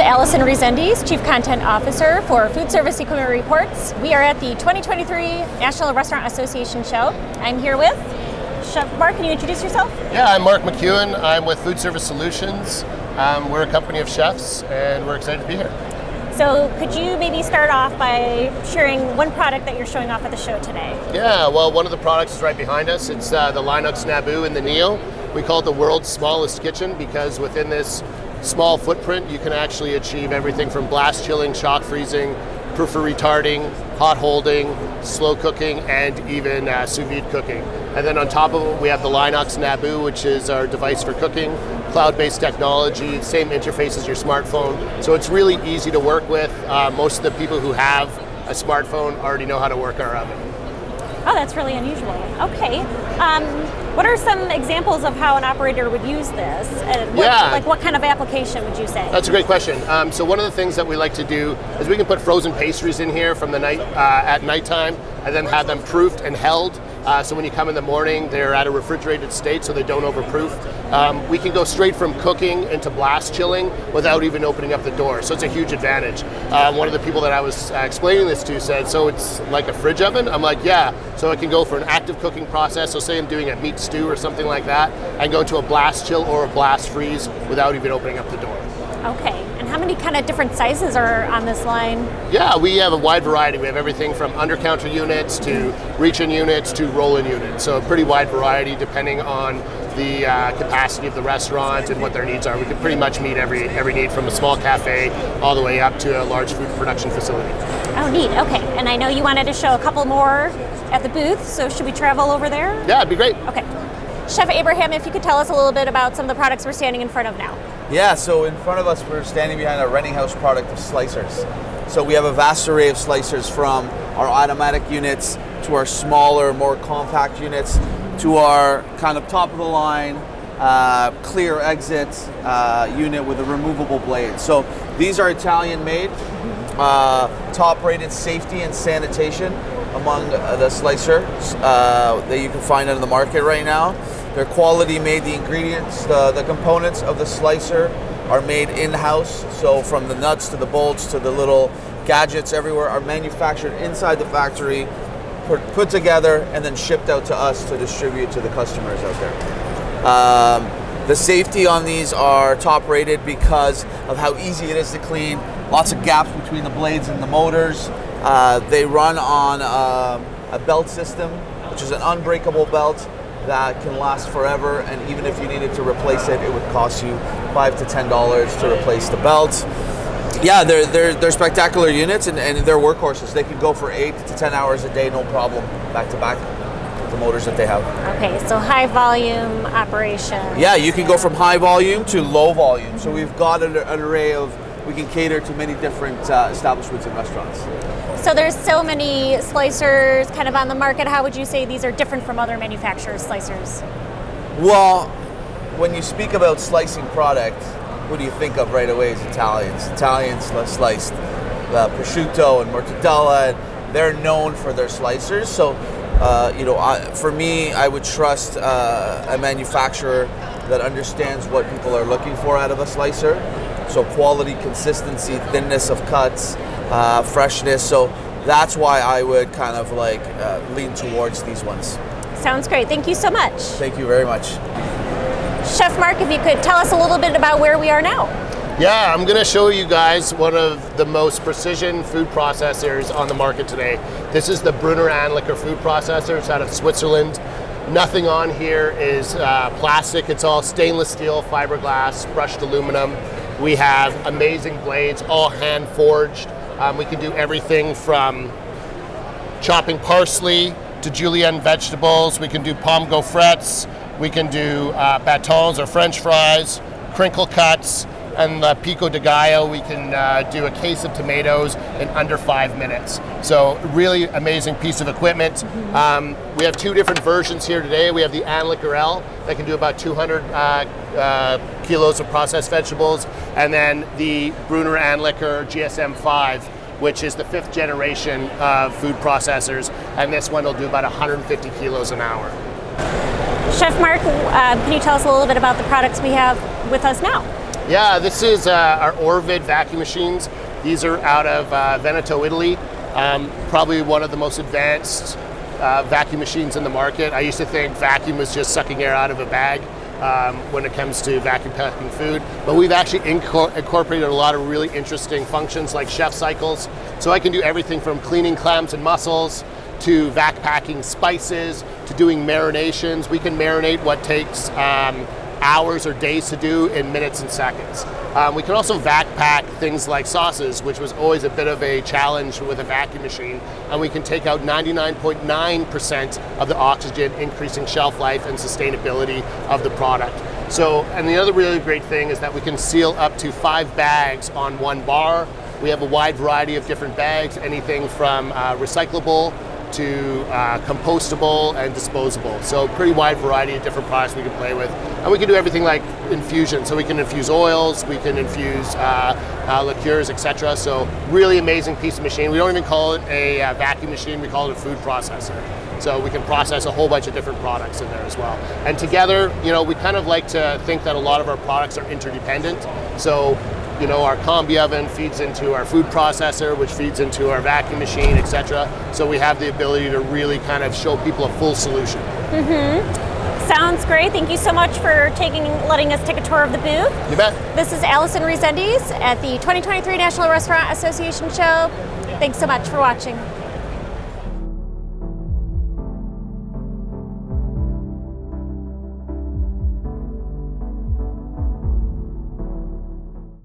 Allison Resendiz, Chief Content Officer for Foodservice and Culinary Reports. We are at the 2023 National Restaurant Association Show. I'm here with Chef Mark. Can you introduce yourself? Yeah, I'm Mark McEwan. I'm with Foodservice Solutions. We're a company of chefs, and we're excited to be here. So could you maybe start off by sharing one product that you're showing off at the show today? Yeah, well, one of the products is right behind us. It's the Lainox Naboo and the Neo. We call it the world's smallest kitchen because within this small footprint, you can actually achieve everything from blast chilling, shock freezing, proof retarding, hot holding, slow cooking, and even sous vide cooking. And then on top of it, we have the Lainox Naboo, which is our device for cooking, cloud-based technology, same interface as your smartphone. So it's really easy to work with. Most of the people who have a smartphone already know how to work our oven. Oh, that's really unusual. Okay. What are some examples of how an operator would use this? And what kind of application would you say? That's a great question. So one of the things that we like to do is we can put frozen pastries in here from the night at nighttime, and then have them proofed and held. So when you come in the morning, they're at a refrigerated state, so they don't overproof. We can go straight from cooking into blast chilling without even opening up the door. So it's a huge advantage. One of the people that I was explaining this to said, so it's like a fridge oven? I'm like, yeah. So it can go for an active cooking process. So say I'm doing a meat stew or something like that, and go into a blast chill or a blast freeze without even opening up the door. Okay, and how many kind of different sizes are on this line? Yeah, we have a wide variety. We have everything from under-counter units to reach-in units to roll-in units. So a pretty wide variety depending on the capacity of the restaurant and what their needs are. We can pretty much meet every need from a small cafe all the way up to a large food production facility. Oh, neat. Okay, and I know you wanted to show a couple more at the booth, so should we travel over there? Yeah, it'd be great. Okay. Chef Ibrahim, if you could tell us a little bit about some of the products we're standing in front of now. Yeah, so in front of us, we're standing behind a Rheninghaus product of slicers. So we have a vast array of slicers, from our automatic units to our smaller, more compact units to our kind of top of the line clear exit unit with a removable blade. So these are Italian made, top rated safety and sanitation among the slicers that you can find on the market right now. They're quality made. The ingredients, the components of the slicer are made in-house. So from the nuts to the bolts to the little gadgets everywhere are manufactured inside the factory, put together, and then shipped out to us to distribute to the customers out there. The safety on these are top rated because of how easy it is to clean. Lots of gaps between the blades and the motors. They run on a belt system, which is an unbreakable belt that can last forever, and even if you needed to replace it, it would cost you $5 to $10 to replace the belt. Yeah, they're spectacular units, and they're workhorses. They can go for 8 to 10 hours a day, no problem, back to back, with the motors that they have. Okay, so high volume operation. Yeah, you can go from high volume to low volume. So we've got an array of, we can cater to many different establishments and restaurants. So there's so many slicers kind of on the market. How would you say these are different from other manufacturers' slicers? Well, when you speak about slicing product, who do you think of right away is Italians. Italians slice prosciutto and mortadella, and they're known for their slicers. So, for me, I would trust a manufacturer that understands what people are looking for out of a slicer. So quality, consistency, thinness of cuts, freshness. So that's why I would kind of lean towards these ones. Sounds great. Thank you so much. Thank you very much. Chef Mark, if you could tell us a little bit about where we are now. Yeah, I'm going to show you guys one of the most precision food processors on the market today. This is the Brunner-Anliker food processor. It's out of Switzerland. Nothing on here is plastic. It's all stainless steel, fiberglass, brushed aluminum. We have amazing blades, all hand forged. We can do everything from chopping parsley to julienne vegetables. We can do pomme gaufrettes. We can do batons or French fries, crinkle cuts, and the pico de gallo. We can do a case of tomatoes in under 5 minutes. So really amazing piece of equipment. We have 2 different versions here today. We have the Anliker L that can do about 200 kilos of processed vegetables, and then the Brunner-Anliker GSM5, which is the 5th generation of food processors, and this one will do about 150 kilos an hour. Chef Mark, can you tell us a little bit about the products we have with us now? Yeah, this is our Orved vacuum machines. These are out of Veneto, Italy. Probably one of the most advanced vacuum machines in the market. I used to think vacuum was just sucking air out of a bag when it comes to vacuum packing food, but we've actually incorporated a lot of really interesting functions like chef cycles. So I can do everything from cleaning clams and mussels to vac packing spices to doing marinations. We can marinate what takes hours or days to do in minutes and seconds. We can also vac pack things like sauces, which was always a bit of a challenge with a vacuum machine, and we can take out 99.9% of the oxygen, increasing shelf life and sustainability of the product. So, and the other really great thing is that we can seal up to 5 bags on one bar. We have a wide variety of different bags, anything from recyclable to compostable and disposable. So pretty wide variety of different products we can play with. And we can do everything like infusion. So we can infuse oils, we can infuse liqueurs, etc. So really amazing piece of machine. We don't even call it a vacuum machine, we call it a food processor. So we can process a whole bunch of different products in there as well. And together, you know, we kind of like to think that a lot of our products are interdependent. So, you know, our combi oven feeds into our food processor, which feeds into our vacuum machine, etc. So we have the ability to really kind of show people a full solution. Sounds great. Thank you so much for letting us take a tour of the booth. You bet. This is Allison Resendiz at the 2023 National Restaurant Association Show. Thanks so much for watching.